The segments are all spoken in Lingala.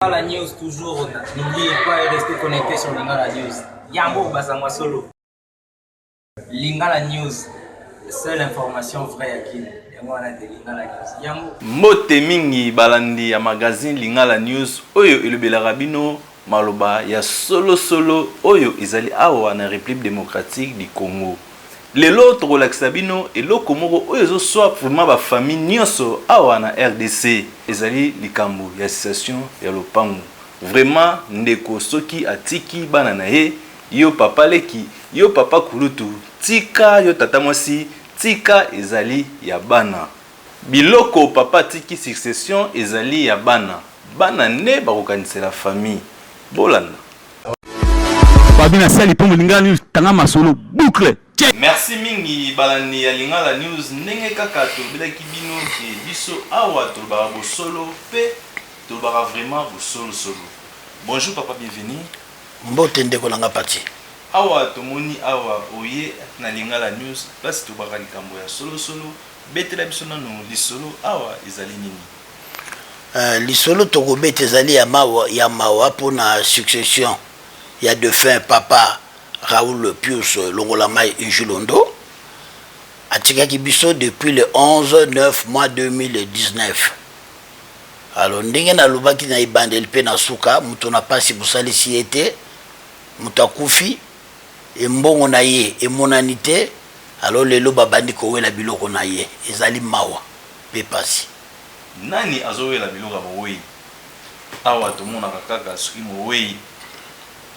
La news toujours, n'oubliez pas de rester connecté sur Lingala News. Yambo Basangwa Solo. Lingala News, seule information vraie à qui. Mote mingi balandi ya magazine Lingala News oyo ilobela rabino maloba ya solo oyo izali awa na République démocratique du Congo. Lelo tokolakisa bino eloko moko oyo ezoswa vraiment ba famille nyonso awa na RDC ezali likambo ya association ya lopango. Vraiment ndeko soki atiki bana na ye yo papa leki yo papa kulutu tika yo tata mwasi tika ezali ya bana. Biloko papa tiki succession ezali ya bana. Bana ne bakokanisa la famille. Bolanda. Babina sali pongo Lingala News tanga masolo boucle. Merci mingi balani ya Lingala News ndenge kaka to bilaki bino ke biso awa to ba bo solo pe to ba vraiment bo solo. Bonjour papa, bienvenue. Mbote ndeko langa pati. Awa to moni awa oye na Lingala News place to ba likambo ya solo betela biso nanu lisolo awa ezali nini? Lisolo toko bete ezali ya mawa pona succession ya défunt papa Raoul Pius Longolamai Injulondo atikaki biso depuis le 11/9 mois 2019. Alors ndenge na lobaki na ibandeli pe na suka muto na pasi busalisi ete mutakufi embongo na ye emonanite. Alors lelo babandi ko wela biloko na ye ezali mawa pe pasi. Nani azowela biloko bowe? Awa to mona kaka soki mowe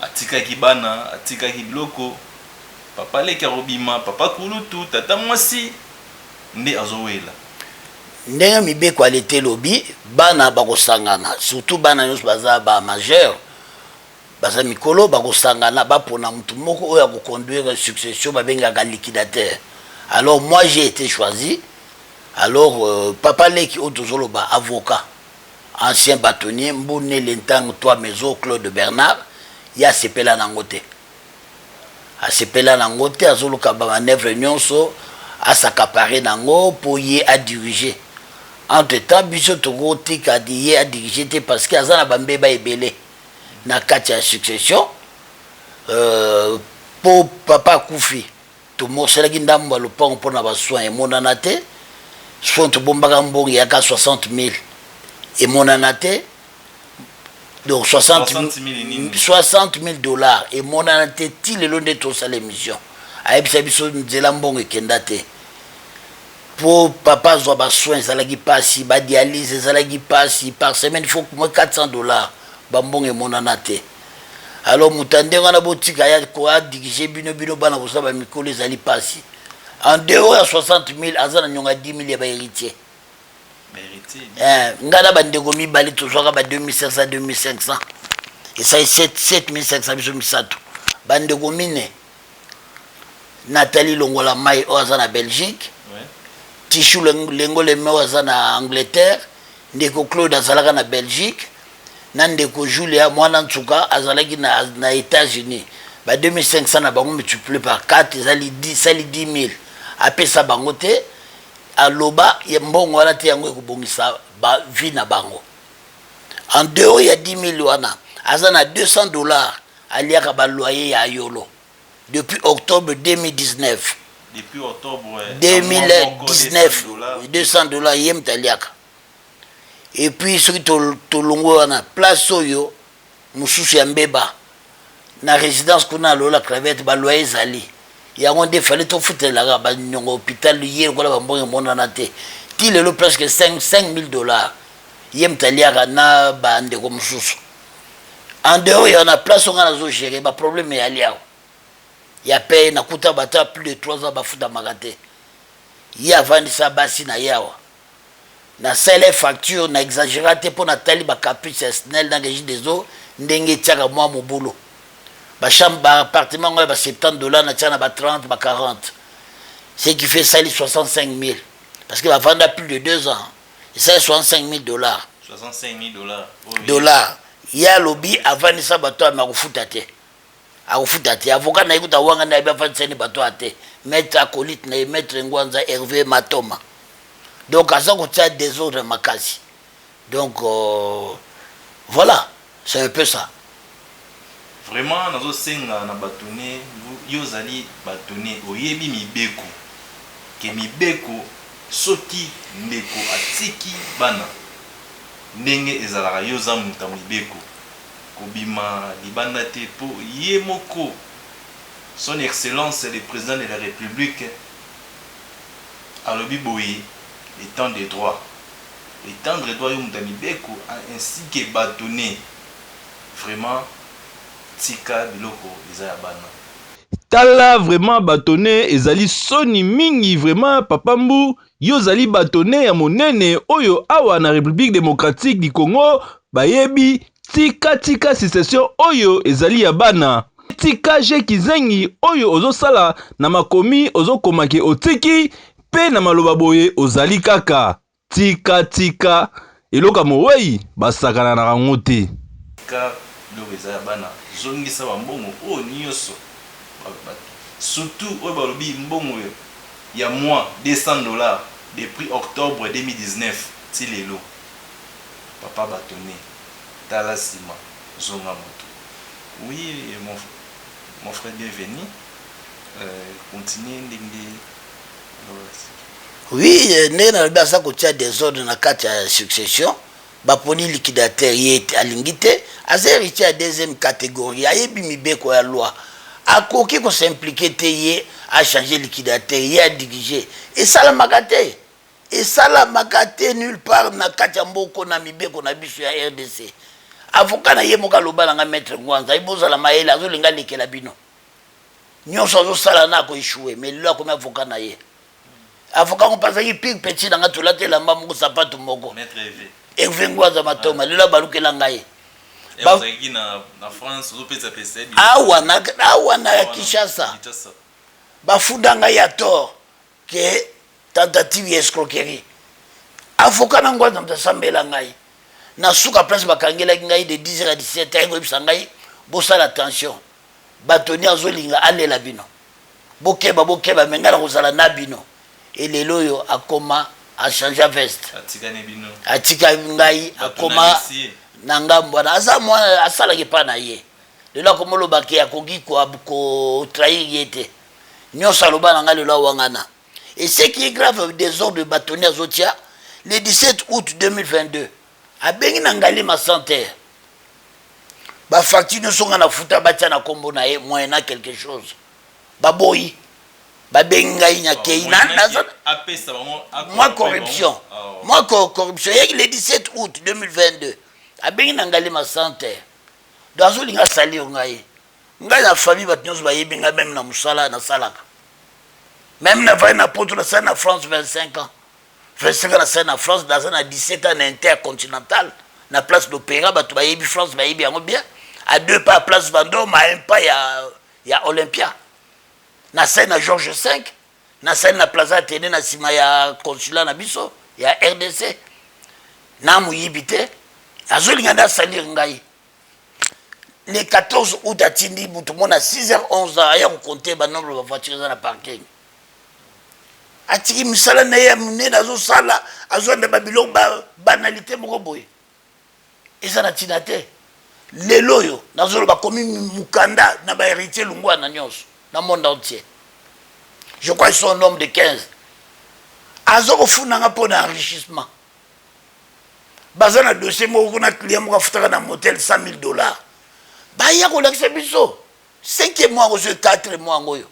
atikaki bana atikaki biloko papa leki robima papa kulutu tata mwasi nde azowela. Ndenge mibeko alete lobi bana bakosangana surtout bana nyos baza ba majeur baza mikolo bakosangana bapona mutu moko oya ko conduire succession babengaka liquidateur. Alors moi j'ai été choisi. Alors papa leki otozoloba avocat ancien bâtonnier mbone lentang toi maison Claude Bernard ya sepela nangote. A sepela nangote azoluka ba manœuvre nyonso asakapare nango pour y a diriger. Entre temps biso togo tika di a diriger parce que azana bambeba ebele na kati ya succession pour papa kufi to moselaki ndambo lopango pona ba soin emonana te soin to bombaka mbongi yaka 60 000 emonana te. Donc 60 000 dollars emonana te ti lelo nde tosala émission ayebisa biso nzela mbongo ekenda te pour papa zwa ba soin ezalaki pasi ba dialyse ezalaki pasi par semaine il faut moins 400 dollars bambongo emonana te. Alors mutande ngana botika ya ko a diriger bino bana ko saba mikolo ezali pasi en dehors ya 60 000 azana nyonga 10 000 ya ba héritier. Ngana bandeko mibali tozwaka ba 2500 2500 et ça 7500 biso misato bandeko mine Nathalie Longolamai oza na Belgique, Tichou Lengole oza na Angleterre, ndeko Claude azalaka na Belgique, na ndeko Julia mwana ntuka azalaki na États-Unis. Ba 2500 na bango multiplié par 4 ezali 10 000 apesa bango te. Aloba ya mbongo wana te yango ekobongisa ba vie na bango. En dehors ya 10 000 wana azana 200 dollars aliaka ba loyer ya Yolo depuis octobre 2019. Depuis octobre 2019 200 dollars yem taliaka. Et puis ce to longo wana place oyo mususu ya mbeba na résidence kuna lola cravette ba loyer zali. Yango nde fallait to futela ba nyongo hôpital hier kola bambongo monana te ti lelo presque 5 000 dollars yem taliaka na bande ko mususu. En dehors y en a place on a zo gérer ba problème ya liao ya paye na kuta bata plus de 3 ans bafuta magate ya vandi sa basi na yawa na sele facture na exagérate pour na tali ba caprice snel na régie des eaux ndenge tiaka moi mobulu. Ba chambre ba appartement ngoi ba 70 dollars na tiana ba 30 ba 40. Ce qui fait ça 65 000 parce que va vendre plus de 2 ans. Et ça 65 000 dollars. 65 000 dollars. Dollars. Ya lobby avant ça bato ma kufuta te. A kufuta te avocat na ikuta wanga na ba fatseni bato ate. Maître acolyte na maître Ngwanza Hervé Matoma. Donc à ça ko tia désordre makasi. Donc voilà. C'est un peu ça. Vraiment, nazo senga na batone, yozali batone, oyebi mibeko. Ke mibeko, soki ndeko atiki bana. Ndenge ezalaka yoza muta mibeko. Kobima libanda te po yemoko. Son Excellence le président de la République alobi boye l'état des droits. L'état des droits muta mibeko ainsi que batone. Vraiment tika biloko eza ya bana. Tala vraiment batone ezali soni mingi vraiment papa mbu yozali batone ya monene oyo awa na République démocratique du Congo bayebi tika sécession oyo ezali ya bana. Tika je kizengi oyo ozosala na makomi ozokomake otiki pe na maloba boye ozali kaka tika eloka mowei basakana na rango te. Tika biloko eza ya bana zongisa bambongo oyo nyonso. Surtout oyo balobi mbongo ya mois $200 depuis octobre 2019 ti lelo. Papa batone tala sima zonga moto. Oui mon frère bienvenu. Continue ndenge. Oui, ndenge nalobi aza kotia désordre na kati ya succession. Baponi liquidateur ye alingi te aza héritier ya deuxième catégorie ayebi mibeko ya loi akoki ko s'impliquer te ye a changer liquidateur ye a diriger esalamaka te nulle part na kati ya mboko na mibeko na biso ya RDC. Avocat na ye moka loba nanga maître Ngwanza ibozala mayele azolinga lekela bino nyonso azosala na ko échouer mais lelo akomi avocat na ye avocat ko pasaki pig petit nanga tolatela mba moko sapato moko Maître Eve Hervé Ngwanza matoma lelo balukela ngai na France opesa pesa awa na Kinshasa bafunda ngai ya tort ke tentative ya escroquerie avocat na Ngwanza mtasambela ngai na suka place bakangelaki ngai de 10h à 17h koyebisa ngai bosala attention batoni azolinga alela bino bokeba me ngai na kozala na bino elelo oyo akoma achange veste atika ngai akoma na ngambo wana aza mwana asalaki mpa na ye lelo akomolobaki akoki kotrahir ye te nyonso aloba na ngai lelo awangana. Et ce qui est grave désordre de bâtonnier azotia le 17 août 2022 abengi na ngali ma santé bafacture nyonso nga na futa batia na kombo na ye moyena quelque chose baboyi babengi ngai nyakei moi corruption ye le 17 août 2022 abengi na ngali ma santé do azolinga sali yo ngai na famille bato nyonso bayebi ngai même na mosala nasalaka même na vai na poto nasali na France 25 ans 25 ans nasali na France dans un 17 ans na intercontinental na place d'opéra bato bayebi France bayebi yango bien à 2 pas à place Vendôme à 1 pas ya Olympia nasali na Georges V nasali na Plaza Athénée na sima ya consulat na biso ya RDC na muyibi te azolinga nda salir ngai le 14 août atindi mutu mona 6h11 aya kokonte ba nombre ba voiture na parking atiki misala na ye munene azosala azonda babiloko banalité moko boye eza na tina te lelo oyo nazoloba komi mukanda na bahéritier lungwana nyonso na monde entier. Je crois qu'ils sont un nombre de 15. Azoko funanga pour l'enrichissement. Bazana dossier moko na client moko futaka na motel $100,000. Baya ko lakse biso. 5e mois ko 4 mois ngoyo.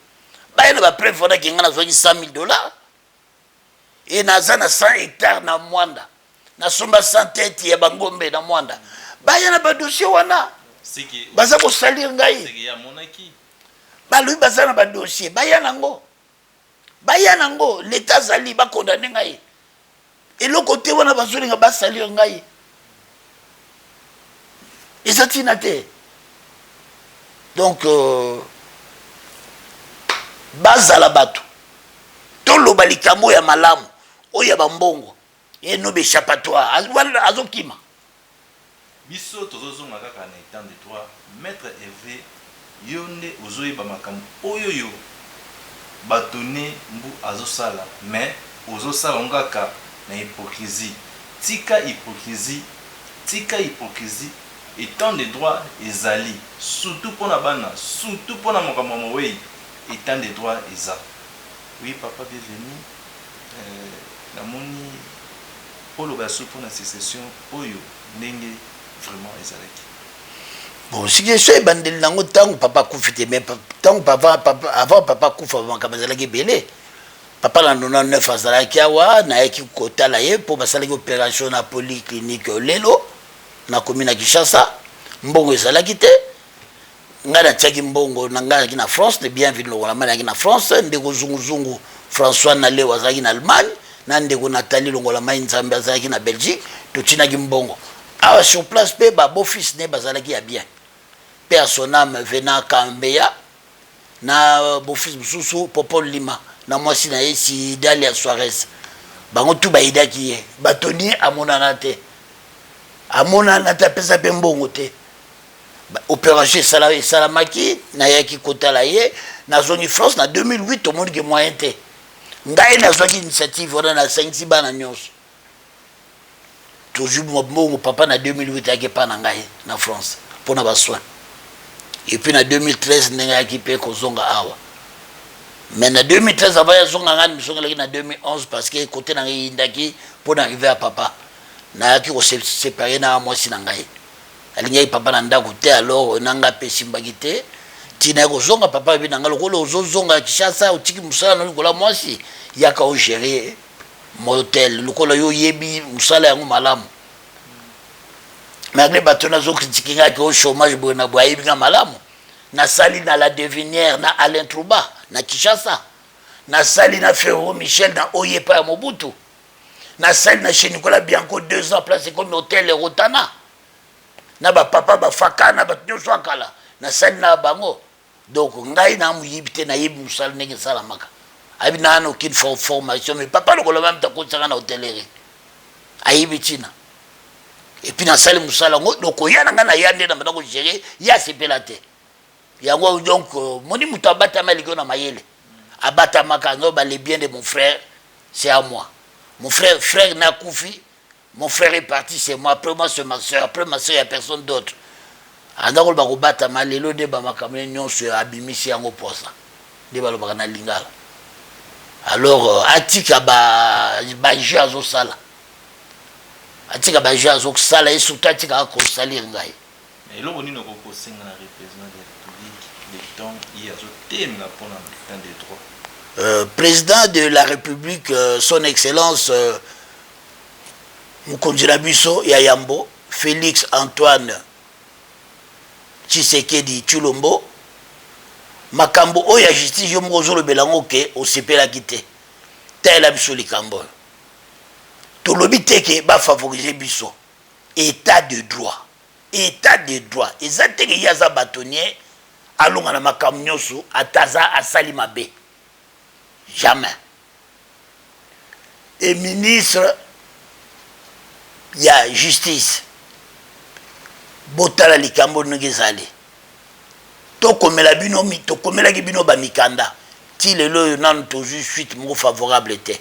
Baya na ba preuve fona kinga na zoki $100,000. Et nazana 100 hectares na Mwanda. Na somba 100 tête ya bangombe na Mwanda. Baya na ba dossier wana. Siki. Baza ko salir ngai. Siki ya monaki. Balui bazana ba dossier. Baya nango. Baya nango l'état zali ba condamné ngai. Et le côté wana bazolinga ba salir ngai. Ezatina te. Donc bazala bato. Tolo balikambo ya malamu oya bambongo. Et no be chapatoire azokima. Biso tozozonga kaka na état de droit maître Hervé yonde ozoyeba makambo oyoyo batone mbu azosala mais ozosala ngaka na hypocrisie tika hypocrisie étant de droit ezali surtout pour la bana surtout pour la mokamamo oui étant de droit eza oui papa bienvenue la moni pour le basso pour la sécession oyo ndenge vraiment ezalaki bon si je suis bandel nango tango papa kufite mais tango papa avant papa kufa avant kamazalaki belé papa na 99 azalaki awa na yaki kotala ye pour basalaki opération na polyclinique lelo na commune Kinshasa mbongo ezalaki te nga na tiaki mbongo na nga na France de bienvenue lokola mali na France ndeko zunguzungu François na leo azalaki na Allemagne na ndeko Nathalie longola mai nzambe azalaki na Belgique totinaki mbongo awa sur place pe ba beau fils ne bazalaki ya bien père son âme venant Kambeya na beau fils mususu Popo Lima na mwasi na yesi Dalia Suarez bango tu baidaki ye batoni amonana te pesa pe mbongo te opération salamaki na yaki kotala ye na zone France na 2008 au monde que moyen te ngai na zone initiative on a 5 bana nyonso toujours mon papa na 2008 yaki pa na ngai na France pour na ba soin et puis na 2013 ndenge yaki pe kozonga awa mais na 2013 avant ya zonga ngani misonga na 2011 parce que côté na ngai ndaki pour arriver à papa na yaki ko séparer na mwasi na ngai alingai papa na ndako te alors nanga pesi mbagite tina ko zonga papa bi nanga lokolo ozozonga Kinshasa otiki musala na lokola mwasi yaka o gérer motel lokolo yo yebi musala yango malamu malgré batona zo critiquer que au chômage bona boye bi malamu na sali na la devinière na Alain Trouba na Kinshasa na sali na Ferro Michel na Oyepa ya Mobutu na sali na chez Nicolas Bianco 2 ans placé comme hôtel Rotana na ba papa ba fakana ba nyoso akala na sali na bango donc ngai na muyibite na yibi musala ndenge sala maka abi na no kid for formation mais papa le koloba mta ko tsanga na hôtellerie ayibi tina et puis na sali musala ngo donc yana ngana yande na ndako gérer ya sepelate yango donc moni mutabata maliko na mayele abata makano ba les biens de mon frère c'est à moi mon frère n'a koufi mon frère est parti c'est moi après moi c'est ma soeur après ma soeur il y a personne d'autre andako ba ko bata malelo de ba makamene nyonso abimisi yango posa de ba lo ba na lingala alors atika ba jeu azo sala atika ba jeu azo sala et surtout atika ko salir ngai mais lo boni no ko senga na représentant de la République le temps il y a zo thème la pour la des droits président de la République son excellence Mukonjira biso ya Yambo Félix Antoine Tshisekedi Tshilombo makambo oyo ya justice yo moko zolo belango ke osepelaki te tala biso likambo tolobi teke ba favoriser biso état de droit eza teke yaza bâtonnier alonga na makambo nyonso ataza asali mabe jamais et ministre ya justice botala likambo ngezali tokomela bino tokomelaki bino ba mikanda ti lelo yo nanu toujours suite moko favorable te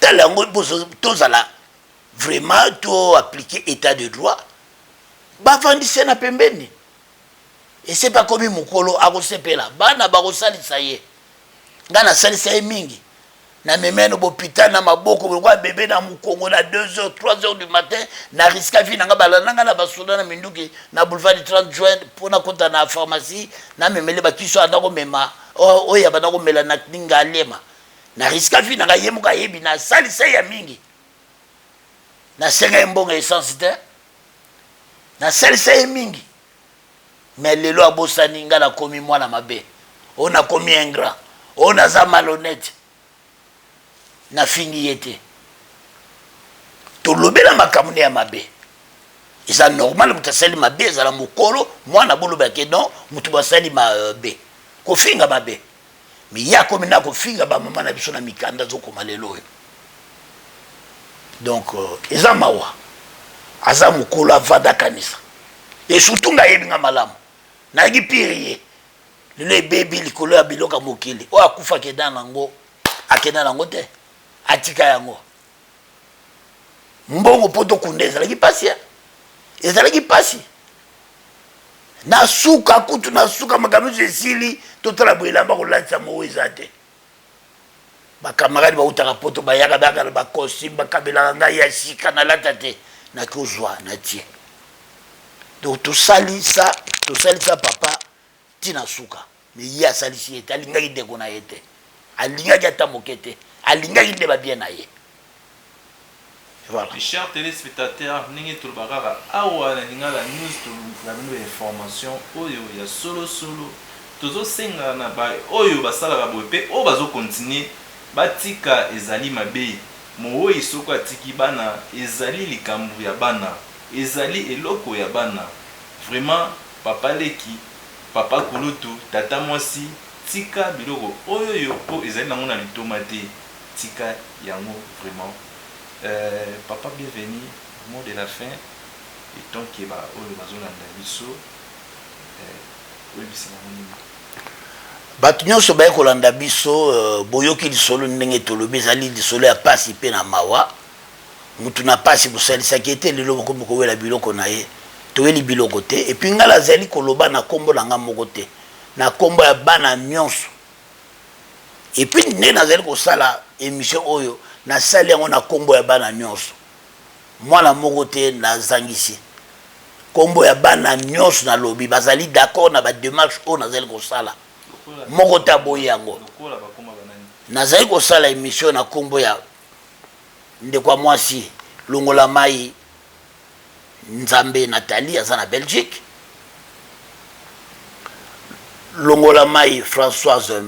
tala ngo tozala vraiment to appliquer état de droit bavandise na pembeni et c'est pas comme mukolo akosepela bana bakosalisa ye ngana salisa ye mingi na memeno bopita na maboko kwa bébé na mukongo na 2h 3h du matin na risque vie nanga balananga na basoda na minduki na boulevard du 30 juin pona konta na pharmacie na memele bakiso andako mema oya banako mela na kninga lema na risque vie nanga yemuka yebi na salisa ya mingi na senga mbonga essence te na salisa ya mingi mais lelo abosani nga na komi mwana mabe on a komi ingrat on a za malhonnête na fingi yete tolobela makamune ya mabe eza normal mutasali mabe eza la mukolo mwana boloba ke non mutu basali mabe ko finga mabe mi yako mina ko finga ba mama na biso na mikanda zokoma lelo donc eza mawa aza mukolo avada kanisa et surtout nga yebinga malamu na gipiriye le baby likolo ya biloka mokili o akufa kedana ngo akena nango te atika yango mbongo poto kundeza laki pasia ezalaki pasi nasuka kutu nasuka makambo esili totala boelamba kolatisa mo eza te bakamaradi bautaka poto bayaka baka na bakostume bakabelaka ngai ya sika nalata te nakozwa na tie donc tosalisa papa tina suka me ye asalisi ye te alingaki ndeko na ye te alingaki ata moke te alingaki nde babie na ye. Voilà. Mes chers téléspectateurs, ningi tulbakaka awa na lingala news tulukila bino information oyo ya solo tozo senga na ba oyo basalaka boye pe oyo bazo continuer batika ezali mabe mo isoko atiki bana ezali likambu ya bana ezali eloko ya bana vraiment papa leki papa kulutu tata mwasi tika biloko oyo yo po ezali nango na litoma te tika yango vraiment. Papa bienvenue, mot de la fin et tant que ba oyo bazolanda biso bato nyonso baye kolanda biso boyoki lisolo ndenge tolobi ezali lisolo ya pasi mpe na mawa mutu na pasi kosalisaki ete lelo mokomi kowela biloko na ye toyeli biloko te epuis ngala azali koloba na nkombo na nga moko te na nkombo ya bana nyonso epuis ndenge nazali kosala émission oyo nasali yango na nkombo ya bana nyonso mwana moko te nazangisi nkombo ya bana nyonso nalobi bazali d'accord na badémarche oyo nazali kosala moko te aboyi yango nazali kosala émission na nkombo ya ndeko mwasi longola mai Nzambe Nathalie aza na Belgique longola mai Françoise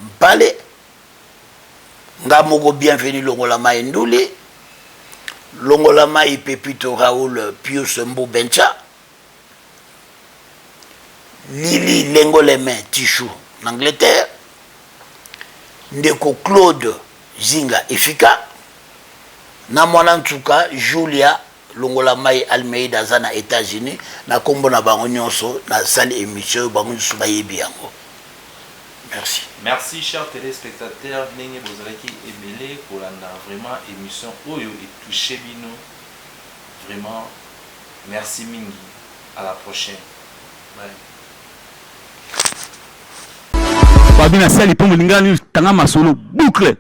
Mpale nga moko bienvenue longola mai Nduli longola mai Pepito Raoul Pius Mbubencha Lili Lengoleme Tichou en Angleterre ndeko Claude Zinga Efika na mwana ntuka Julia longola mai Almeida aza na États-Unis na kombo na bango nyonso na sali émission bango nyonso bayebi yango. Merci. Merci chers téléspectateurs, Nenge Bozalaki et Belé pour la vraiment émission Oyo et touché Bino. Vraiment, merci Mingi. À la prochaine. Bye. Babina Sali pour Lingani Tanga Masolo boucle.